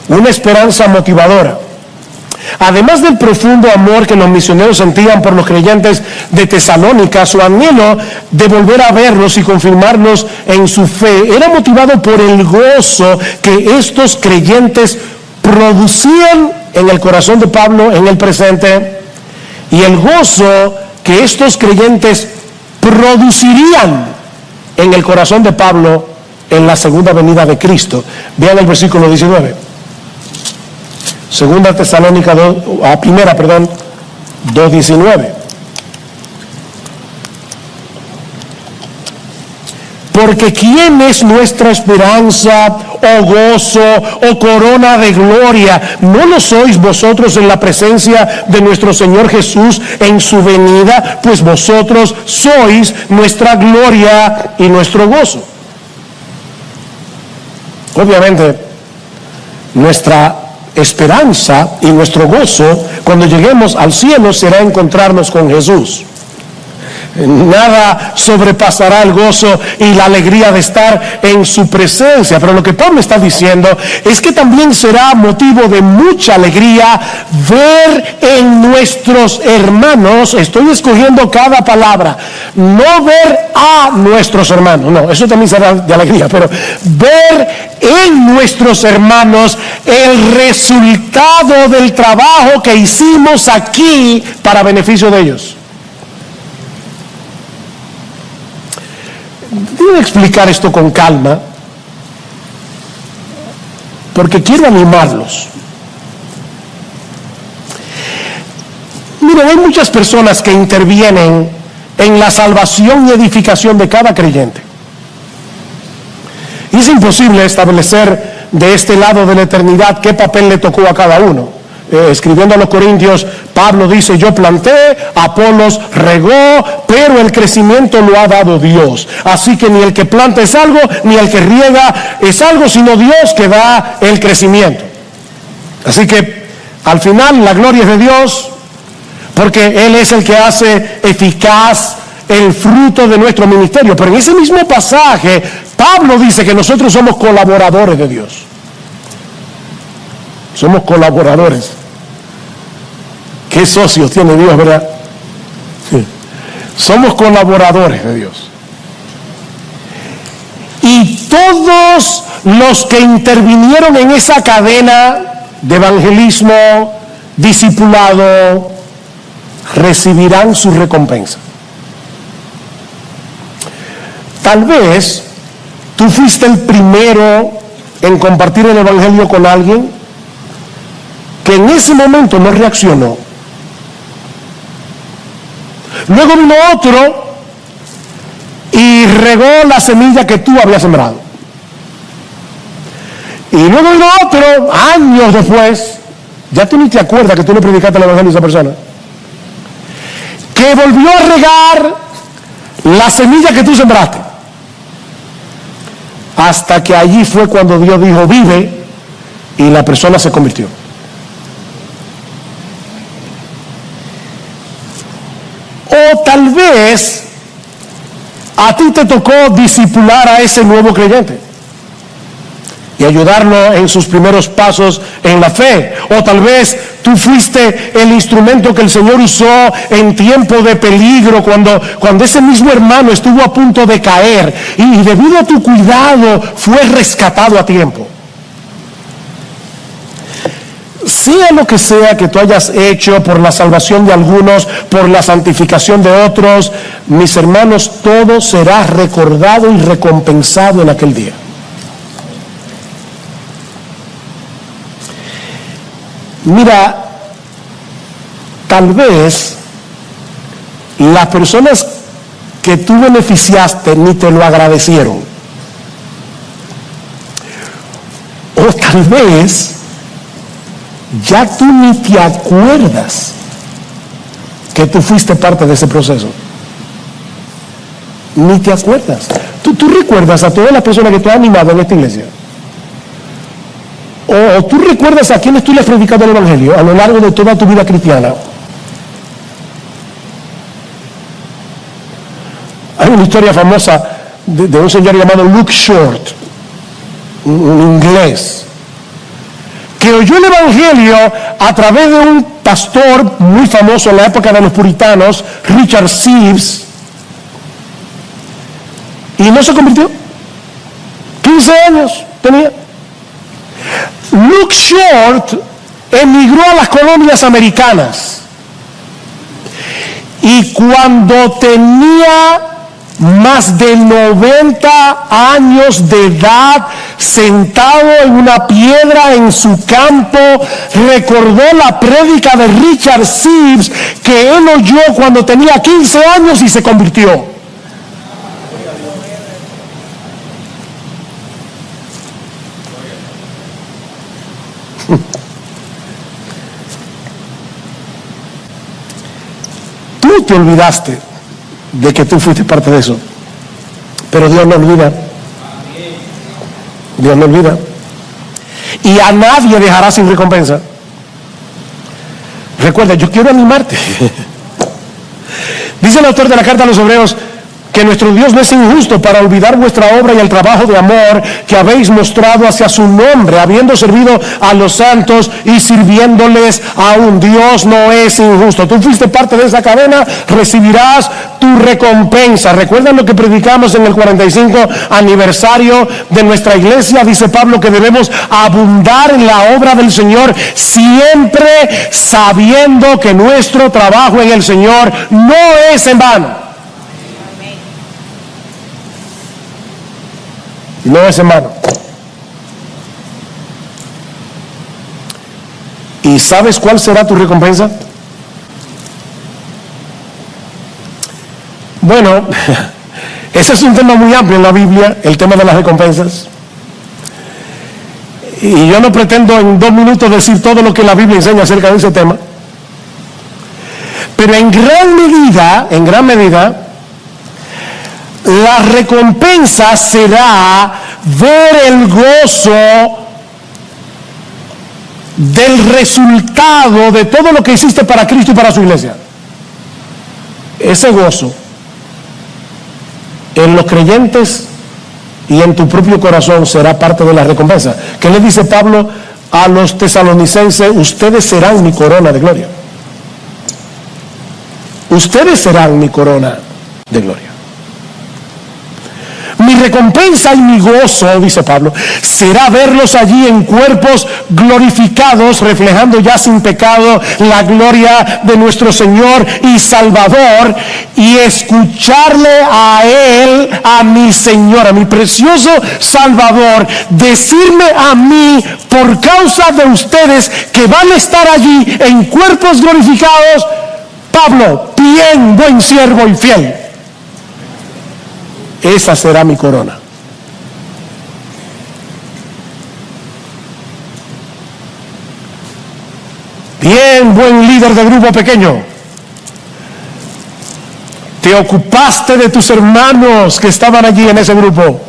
Speaker 1: Una esperanza motivadora. Además del profundo amor que los misioneros sentían por los creyentes de Tesalónica, su anhelo de volver a verlos y confirmarlos en su fe era motivado por el gozo que estos creyentes producían en el corazón de Pablo en el presente, y el gozo que estos creyentes producirían en el corazón de Pablo en la segunda venida de Cristo. Vean el versículo 19. Segunda Tesalónica 2:19. Porque ¿quién es nuestra esperanza, o gozo, o corona de gloria? ¿No lo sois vosotros en la presencia de nuestro Señor Jesús en su venida? Pues vosotros sois nuestra gloria y nuestro gozo. Obviamente, nuestra esperanza y nuestro gozo cuando lleguemos al cielo será encontrarnos con Jesús. Nada sobrepasará el gozo y la alegría de estar en su presencia. Pero lo que Pablo está diciendo es que también será motivo de mucha alegría ver en nuestros hermanos, estoy escogiendo cada palabra, no ver a nuestros hermanos, no, eso también será de alegría, pero ver en nuestros hermanos el resultado del trabajo que hicimos aquí para beneficio de ellos. Debo explicar esto con calma, porque quiero animarlos. Miren, hay muchas personas que intervienen en la salvación y edificación de cada creyente. Y es imposible establecer de este lado de la eternidad qué papel le tocó a cada uno. Escribiendo a los Corintios, Pablo dice: yo planté, Apolos regó, pero el crecimiento lo ha dado Dios. Así que ni el que planta es algo, ni el que riega es algo, sino Dios que da el crecimiento. Así que al final la gloria es de Dios, porque Él es el que hace eficaz el fruto de nuestro ministerio. Pero en ese mismo pasaje, Pablo dice que nosotros somos colaboradores de Dios. Somos colaboradores. ¿Qué socios tiene Dios, verdad? Sí. Somos colaboradores de Dios. Y todos los que intervinieron en esa cadena de evangelismo, discipulado, recibirán su recompensa. Tal vez tú fuiste el primero en compartir el evangelio con alguien que en ese momento no reaccionó. Luego vino otro y regó la semilla que tú habías sembrado. Y luego vino otro, años después, ya tú ni te acuerdas que tú le predicaste el evangelio a esa persona, que volvió a regar la semilla que tú sembraste. Hasta que allí fue cuando Dios dijo: vive, y la persona se convirtió. O tal vez a ti te tocó discipular a ese nuevo creyente y ayudarlo en sus primeros pasos en la fe. O tal vez Tú fuiste el instrumento que el Señor usó en tiempo de peligro, cuando ese mismo hermano estuvo a punto de caer, y debido a tu cuidado fue rescatado a tiempo. Sea lo que sea que tú hayas hecho por la salvación de algunos, por la santificación de otros, mis hermanos, todo será recordado y recompensado en aquel día. Mira, tal vez las personas que tú beneficiaste ni te lo agradecieron. O tal vez ya tú ni te acuerdas que tú fuiste parte de ese proceso. Ni te acuerdas. Tú recuerdas a todas las personas que tú has animado en esta iglesia. O tú recuerdas a quienes tú le has predicado el Evangelio a lo largo de toda tu vida cristiana. Hay una historia famosa de un señor llamado Luke Short, un inglés, que oyó el Evangelio a través de un pastor muy famoso en la época de los puritanos, Richard Sibbes, y no se convirtió. 15 años tenía. Luke Short emigró a las colonias americanas, y cuando tenía más de 90 años de edad, sentado en una piedra en su campo, recordó la prédica de Richard Sibbes que él oyó cuando tenía 15 años y se convirtió. Tú te olvidaste de que tú fuiste parte de eso, pero Dios no olvida. Dios no olvida, y a nadie dejará sin recompensa. Recuerda, yo quiero animarte. Dice el autor de la carta a los Hebreos que nuestro Dios no es injusto para olvidar vuestra obra y el trabajo de amor que habéis mostrado hacia su nombre, habiendo servido a los santos y sirviéndoles aún. Dios no es injusto. Tú fuiste parte de esa cadena, recibirás tu recompensa. ¿Recuerdan lo que predicamos en el 45 aniversario de nuestra iglesia? Dice Pablo que debemos abundar en la obra del Señor, siempre sabiendo que nuestro trabajo en el Señor no es en vano. No es en vano. ¿Y sabes cuál será tu recompensa? Bueno, ese es un tema muy amplio en la Biblia, el tema de las recompensas. Y yo no pretendo en 2 minutos decir todo lo que la Biblia enseña acerca de ese tema. Pero en gran medida, la recompensa será ver el gozo del resultado de todo lo que hiciste para Cristo y para su iglesia. Ese gozo en los creyentes y en tu propio corazón será parte de la recompensa. ¿Qué le dice Pablo a los tesalonicenses? Ustedes serán mi corona de gloria. Ustedes serán mi corona de gloria. Mi recompensa y mi gozo, dice Pablo, será verlos allí en cuerpos glorificados, reflejando ya sin pecado la gloria de nuestro Señor y Salvador, y escucharle a Él, a mi Señor, a mi precioso Salvador, decirme a mí, por causa de ustedes que van a estar allí en cuerpos glorificados: Pablo, bien, buen siervo y fiel. Esa será mi corona. Bien, buen líder de grupo pequeño. Te ocupaste de tus hermanos que estaban allí en ese grupo.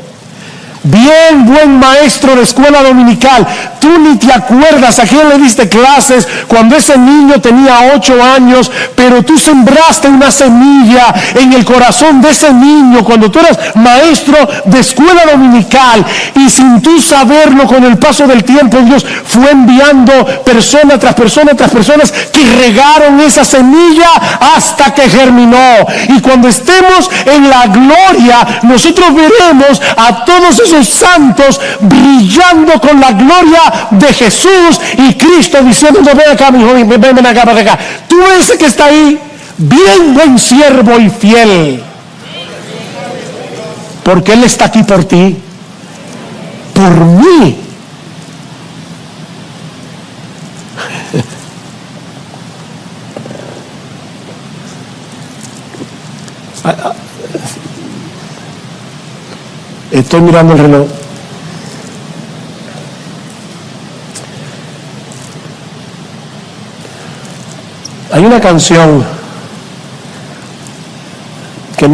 Speaker 1: Bien, buen maestro de escuela dominical, tú ni te acuerdas a quién le diste clases cuando ese niño tenía 8 años, pero tú sembraste una semilla en el corazón de ese niño cuando tú eras maestro de escuela dominical, y sin tú saberlo, con el paso del tiempo Dios fue enviando persona tras persona tras personas que regaron esa semilla hasta que germinó. Y cuando estemos en la gloria, nosotros veremos a todos esos santos brillando con la gloria de Jesús y Cristo diciendo: ven acá, mi hijo, ven acá, ven acá. Tú ese que está ahí, bien buen siervo y fiel, porque Él está aquí por ti, por mí. Estoy mirando el reloj. Hay una canción que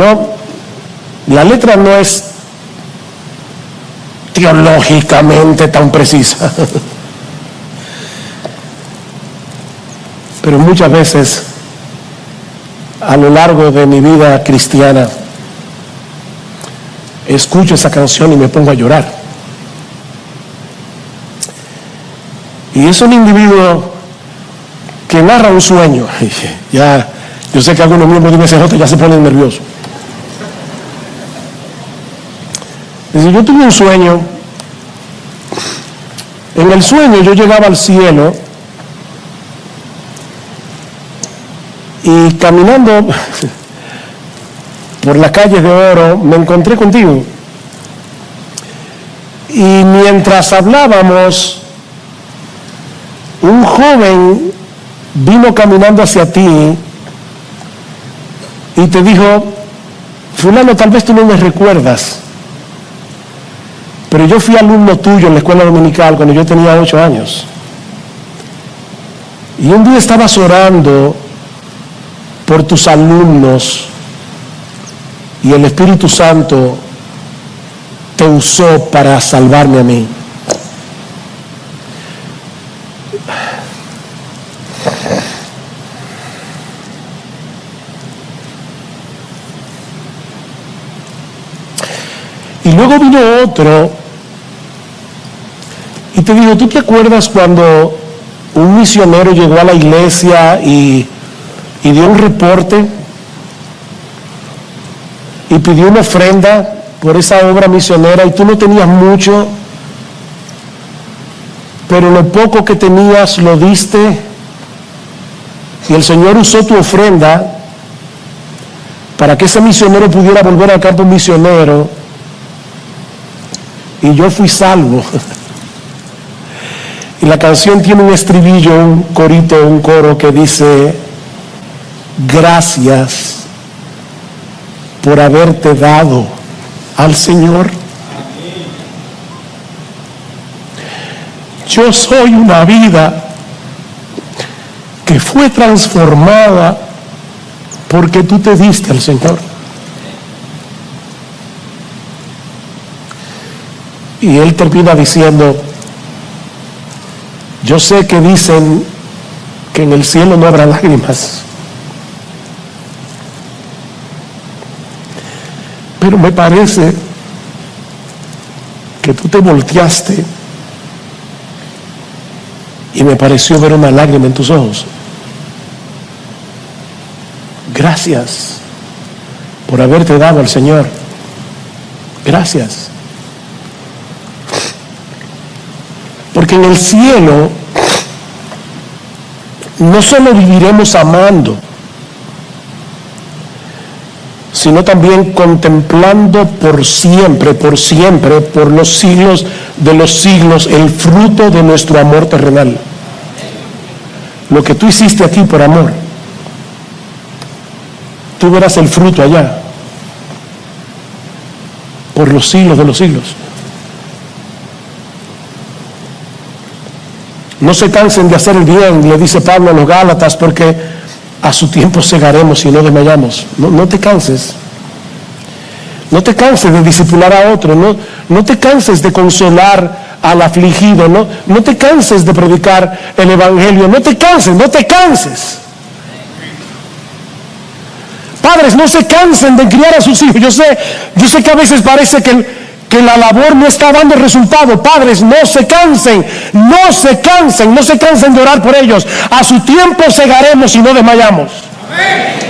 Speaker 1: la letra no es teológicamente tan precisa, pero muchas veces a lo largo de mi vida cristiana escucho esa canción y me pongo a llorar. Y es un individuo que narra un sueño. Ya, yo sé que algunos miembros de MSJ ya se ponen nerviosos. Dice: yo tuve un sueño. En el sueño yo llegaba al cielo y caminando por la calle de Oro me encontré contigo, y mientras hablábamos, un joven vino caminando hacia ti y te dijo: fulano, tal vez tú no me recuerdas, pero yo fui alumno tuyo en la escuela dominical cuando yo tenía 8 años, y un día estabas orando por tus alumnos y el Espíritu Santo te usó para salvarme a mí. Y luego vino otro y te dijo: ¿tú te acuerdas cuando un misionero llegó a la iglesia y dio un reporte y pidió una ofrenda por esa obra misionera, y tú no tenías mucho, pero lo poco que tenías lo diste, y el Señor usó tu ofrenda para que ese misionero pudiera volver al campo misionero, y yo fui salvo? Y la canción tiene un estribillo, un corito, un coro que dice: gracias por haberte dado al Señor. Yo soy una vida que fue transformada porque tú te diste al Señor. Y él termina diciendo: yo sé que dicen que en el cielo no habrá lágrimas, pero me parece que tú te volteaste y me pareció ver una lágrima en tus ojos. Gracias por haberte dado al Señor. Gracias. Porque en el cielo no solo viviremos amando, sino también contemplando por siempre, por los siglos de los siglos, el fruto de nuestro amor terrenal. Lo que tú hiciste aquí por amor, tú verás el fruto allá, por los siglos de los siglos. No se cansen de hacer el bien, le dice Pablo a los Gálatas, porque a su tiempo segaremos y no desmayamos. No te canses. No te canses de discipular a otro, no te canses de consolar al afligido, no te canses de predicar el evangelio, no te canses. Padres, no se cansen de criar a sus hijos. Yo sé que a veces parece que la labor no está dando resultado. Padres, no se cansen de orar por ellos. A su tiempo segaremos y no desmayamos. Amén.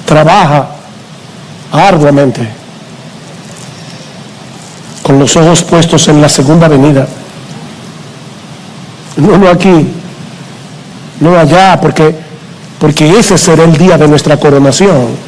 Speaker 1: Trabaja arduamente con los ojos puestos en la segunda venida. No aquí, no allá, porque ese será el día de nuestra coronación.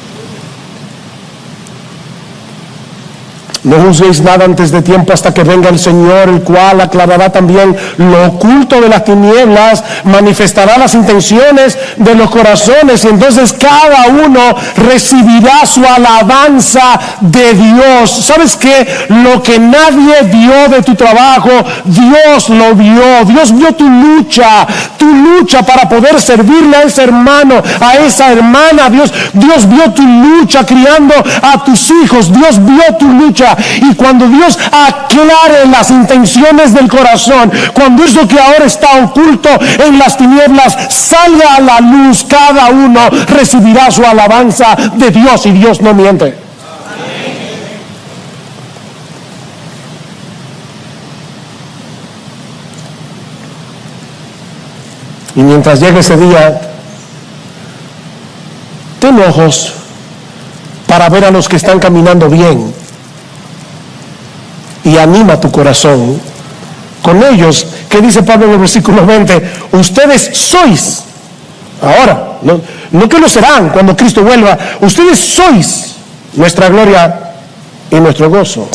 Speaker 1: No juzguéis nada antes de tiempo hasta que venga el Señor, el cual aclarará también lo oculto de las tinieblas, manifestará las intenciones de los corazones, y entonces cada uno recibirá su alabanza de Dios. ¿Sabes qué? Lo que nadie vio de tu trabajo, Dios lo vio. Dios vio tu lucha para poder servirle a ese hermano, a esa hermana. Dios vio tu lucha criando a tus hijos. Dios vio tu lucha. Y cuando Dios aclare las intenciones del corazón, cuando eso que ahora está oculto en las tinieblas salga a la luz, cada uno recibirá su alabanza de Dios, y Dios no miente. Y mientras llegue ese día, ten ojos para ver a los que están caminando bien, y anima tu corazón con ellos. ¿Qué dice Pablo en el versículo 20? Ustedes sois, ahora, no que lo serán cuando Cristo vuelva, ustedes sois nuestra gloria y nuestro gozo.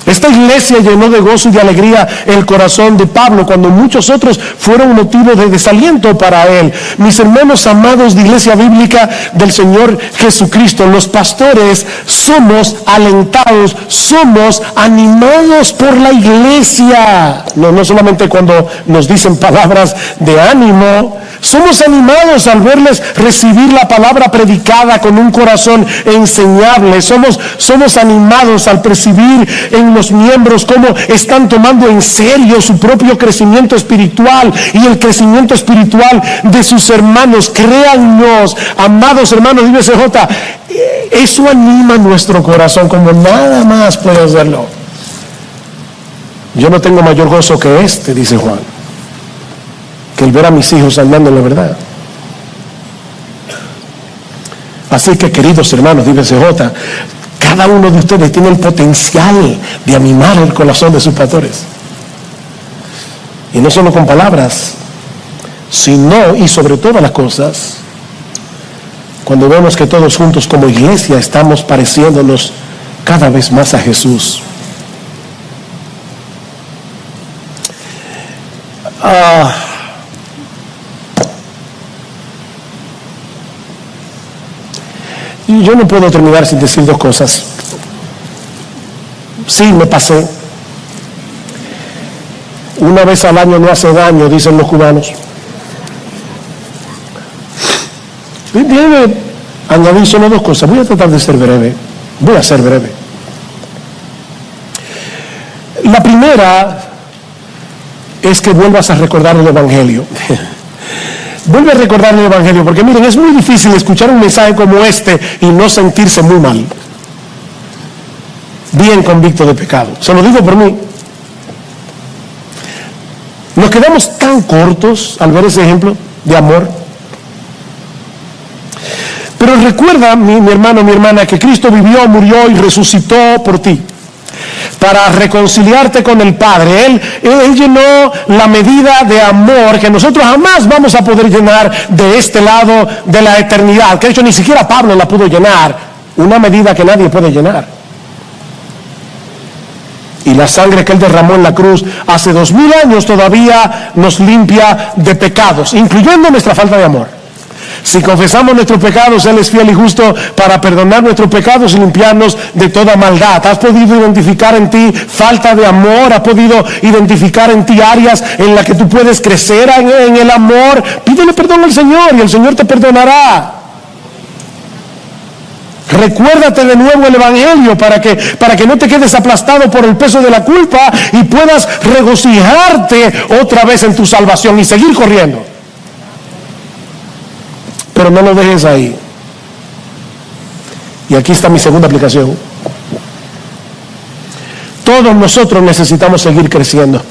Speaker 1: Esta iglesia llenó de gozo y de alegría el corazón de Pablo, cuando muchos otros fueron motivo de desaliento para él. Mis hermanos amados de Iglesia Bíblica del Señor Jesucristo, los pastores somos alentados, somos animados por la iglesia. No solamente cuando nos dicen palabras de ánimo, somos animados al verles recibir la palabra predicada con un corazón enseñable. Somos animados al percibir en los miembros cómo están tomando en serio su propio crecimiento espiritual y el crecimiento espiritual de sus hermanos. Créannos, amados hermanos de IBCJ, eso anima nuestro corazón como nada más puede hacerlo. Yo no tengo mayor gozo que este, dice Juan, que el ver a mis hijos andando en la verdad. Así que, queridos hermanos de IBCJ, cada uno de ustedes tiene el potencial de animar el corazón de sus pastores. Y no solo con palabras, sino y sobre todas las cosas, cuando vemos que todos juntos como iglesia estamos pareciéndonos cada vez más a Jesús. Yo no puedo terminar sin decir dos cosas. Sí, me pasé. Una vez al año no hace daño, dicen los cubanos. Debe añadir solo dos cosas. Voy a tratar de ser breve. Voy a ser breve. La primera es que vuelvas a recordar el Evangelio. Vuelve a recordar el Evangelio, porque miren, es muy difícil escuchar un mensaje como este y no sentirse muy mal, bien convicto de pecado. Se lo digo por mí. Nos quedamos tan cortos al ver ese ejemplo de amor. Pero recuerda, mi hermano, mi hermana, que Cristo vivió, murió y resucitó por ti, para reconciliarte con el Padre. Él llenó la medida de amor que nosotros jamás vamos a poder llenar de este lado de la eternidad, que de hecho ni siquiera Pablo la pudo llenar, una medida que nadie puede llenar. Y la sangre que Él derramó en la cruz hace 2000 años todavía nos limpia de pecados, incluyendo nuestra falta de amor. Si confesamos nuestros pecados, Él es fiel y justo para perdonar nuestros pecados y limpiarnos de toda maldad. ¿Has podido identificar en ti falta de amor? ¿Has podido identificar en ti áreas en las que tú puedes crecer en el amor? Pídele perdón al Señor y el Señor te perdonará. Recuérdate de nuevo el Evangelio para que no te quedes aplastado por el peso de la culpa y puedas regocijarte otra vez en tu salvación y seguir corriendo. Pero no lo dejes ahí. Y aquí está mi segunda aplicación. Todos nosotros necesitamos seguir creciendo.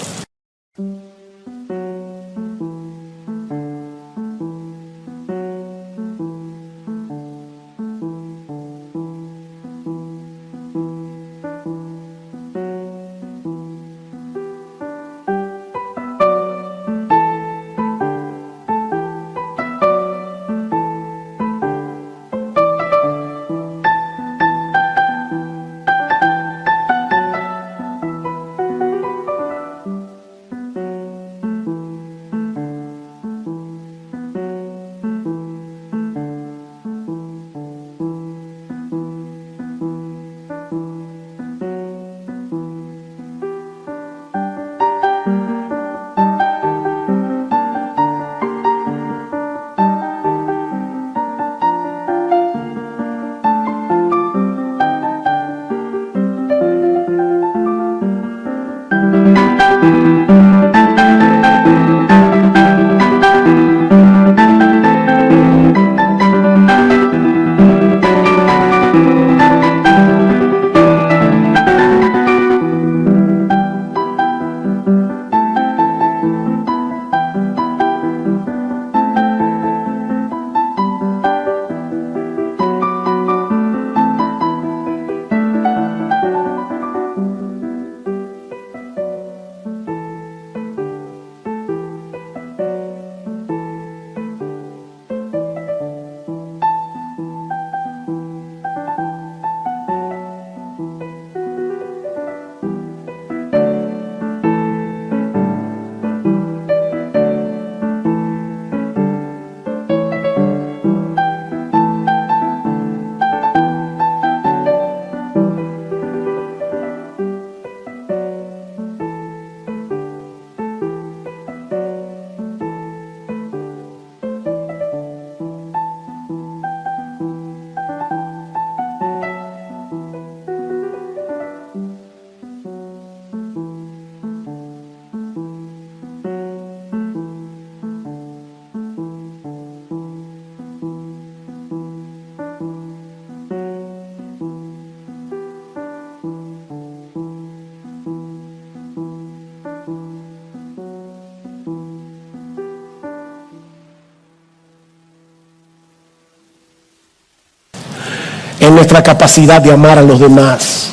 Speaker 1: En nuestra capacidad de amar a los demás.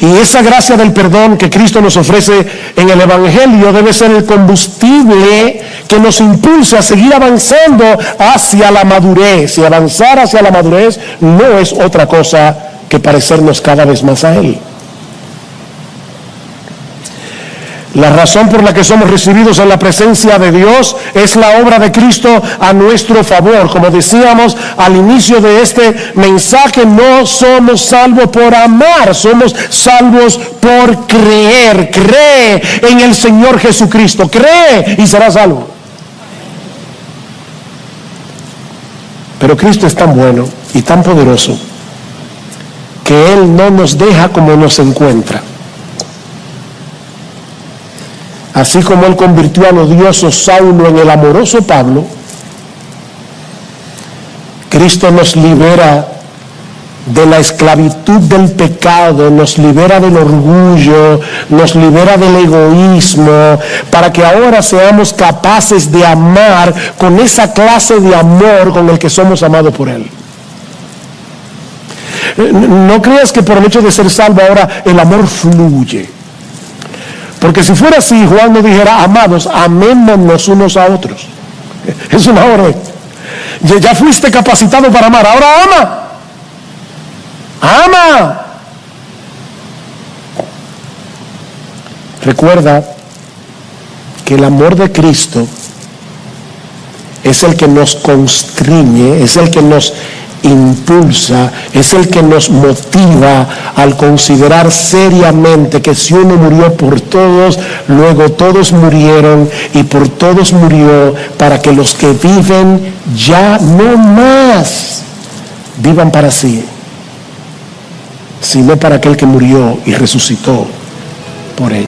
Speaker 1: Y esa gracia del perdón que Cristo nos ofrece en el Evangelio debe ser el combustible que nos impulsa a seguir avanzando hacia la madurez. Y avanzar hacia la madurez no es otra cosa que parecernos cada vez más a Él. La razón por la que somos recibidos en la presencia de Dios es la obra de Cristo a nuestro favor. Como decíamos al inicio de este mensaje, no somos salvos por amar, somos salvos por creer. Cree en el Señor Jesucristo, cree y serás salvo. Pero Cristo es tan bueno y tan poderoso que Él no nos deja como nos encuentra. Así como Él convirtió al odioso Saulo en el amoroso Pablo, Cristo nos libera de la esclavitud del pecado, nos libera del orgullo, nos libera del egoísmo, para que ahora seamos capaces de amar con esa clase de amor con el que somos amados por Él. No creas que por el hecho de ser salvo ahora el amor fluye. Porque si fuera así, Juan nos dijera: amados, amémonos unos a otros. Es una orden. Ya fuiste capacitado para amar, ahora ama. Ama. Recuerda que el amor de Cristo es el que nos constriñe, es el que nos impulsa, es el que nos motiva al considerar seriamente que si uno murió por todos, luego todos murieron y por todos murió, para que los que viven ya no más vivan para sí, sino para aquel que murió y resucitó por ellos.